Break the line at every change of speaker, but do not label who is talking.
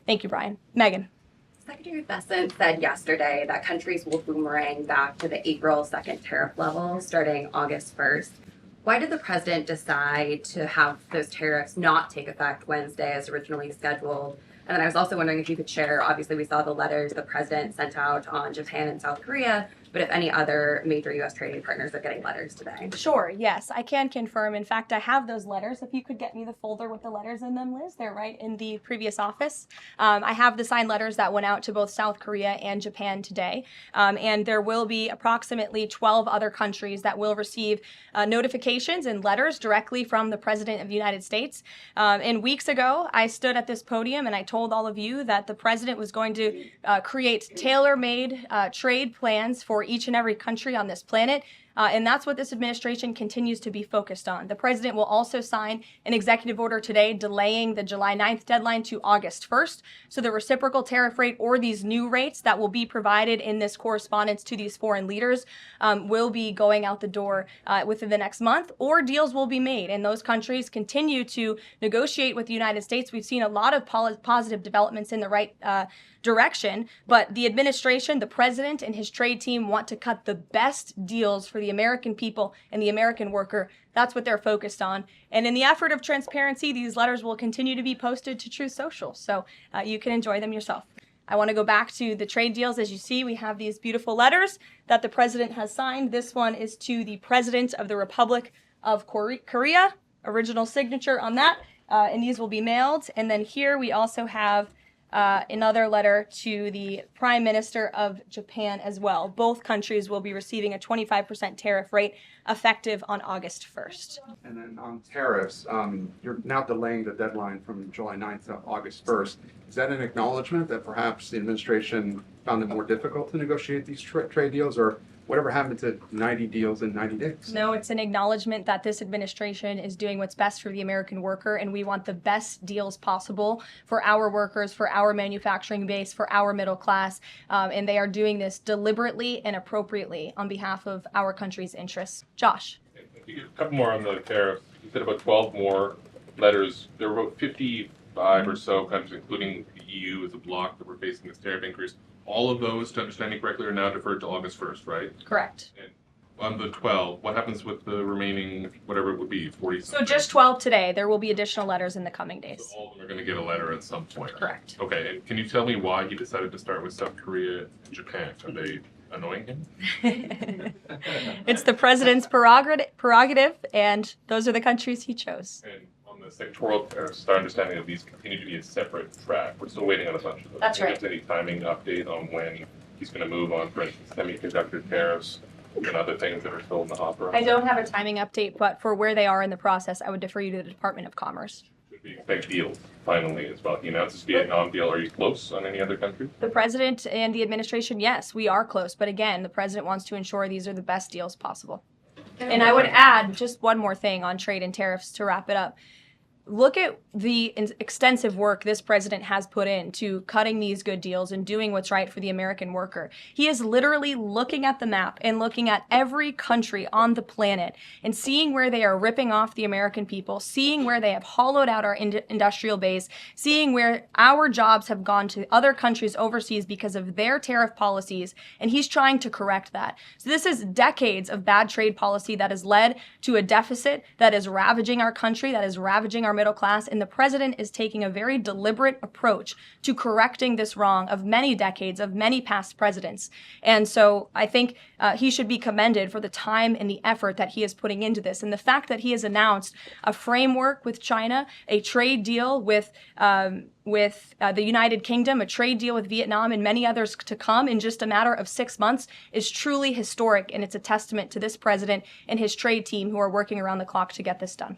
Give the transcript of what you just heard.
Thank you, Brian. Megan.
Secretary Bessent said yesterday that countries will boomerang back to the April 2nd tariff level starting August 1st. Why did the president decide to have those tariffs not take effect Wednesday as originally scheduled? And then I was also wondering if you could share, obviously we saw the letters the president sent out on Japan and South Korea, but if any other major U.S. trading partners are getting letters today.
Sure, yes, I can confirm. In fact, I have those letters. If you could get me the folder with the letters in them, Liz, they're right in the previous office. I have the signed letters that went out to both South Korea and Japan today. And there will be approximately 12 other countries that will receive notifications and letters directly from the President of the United States. And weeks ago, I stood at this podium and I told all of you that the President was going to create tailor-made trade plans for each and every country on this planet. And that's what this administration continues to be focused on. The president will also sign an executive order today delaying the July 9th deadline to August 1st. So the reciprocal tariff rate or these new rates that will be provided in this correspondence to these foreign leaders will be going out the door within the next month, or deals will be made. And those countries continue to negotiate with the United States. We've seen a lot of positive developments in the right direction, but the administration, the president, and his trade team want to cut the best deals for the American people and the American worker. That's what they're focused on. And in the effort of transparency, these letters will continue to be posted to Truth Social, so you can enjoy them yourself. I want to go back to the trade deals. As you see, we have these beautiful letters that the president has signed. This one is to the President of the Republic of Korea, original signature on that, and these will be mailed. And then here we also have another letter to the Prime Minister of Japan as well. Both countries will be receiving a 25% tariff rate effective on August 1st.
And then on tariffs, you're now delaying the deadline from July 9th to August 1st. Is that an acknowledgement that perhaps the administration found it more difficult to negotiate these trade deals, or whatever happened to 90 deals in 90 days?
No, it's an acknowledgement that this administration is doing what's best for the American worker, and we want the best deals possible for our workers, for our manufacturing base, for our middle class, and they are doing this deliberately and appropriately on behalf of our country's interests. Josh.
A couple more on the tariffs. You said about 12 more letters. There were about 55 or so countries, including the EU as a bloc, that were facing this tariff increase. All of those, to understand you correctly, are now deferred to August 1st, right?
Correct.
And on the 12, what happens with the remaining, whatever it would be, 40 something?
So just 12 today. There will be additional letters in the coming days.
So all of them are going to get a letter at some point.
Correct.
Okay, and can you tell me why he decided to start with South Korea and Japan? Are they annoying him?
It's the president's prerogative, and those are the countries he chose.
And on the sectoral tariffs, it's our understanding that these continue to be a separate track. We're still waiting on a bunch of those.
That's right.
Is there any timing update on when he's going to move on, for instance, semiconductor tariffs and other things that are still in the hopper?
I don't have a timing update, but for where they are in the process, I would defer you to the Department of Commerce.
Should we expect deals finally as well? He announced this Vietnam deal. Are you close on any other countries?
The president and the administration, yes, we are close. But again, the president wants to ensure these are the best deals possible. And I would add just one more thing on trade and tariffs to wrap it up. Look at the extensive work this president has put into cutting these good deals and doing what's right for the American worker. He is literally looking at the map and looking at every country on the planet and seeing where they are ripping off the American people, seeing where they have hollowed out our industrial base, seeing where our jobs have gone to other countries overseas because of their tariff policies, and he's trying to correct that. So this is decades of bad trade policy that has led to a deficit that is ravaging our country, that is ravaging our middle class, and the president is taking a very deliberate approach to correcting this wrong of many decades, of many past presidents. And so I think he should be commended for the time and the effort that he is putting into this. And the fact that he has announced a framework with China, a trade deal with the United Kingdom, a trade deal with Vietnam, and many others to come in just a matter of 6 months is truly historic, and it's a testament to this president and his trade team who are working around the clock to get this done.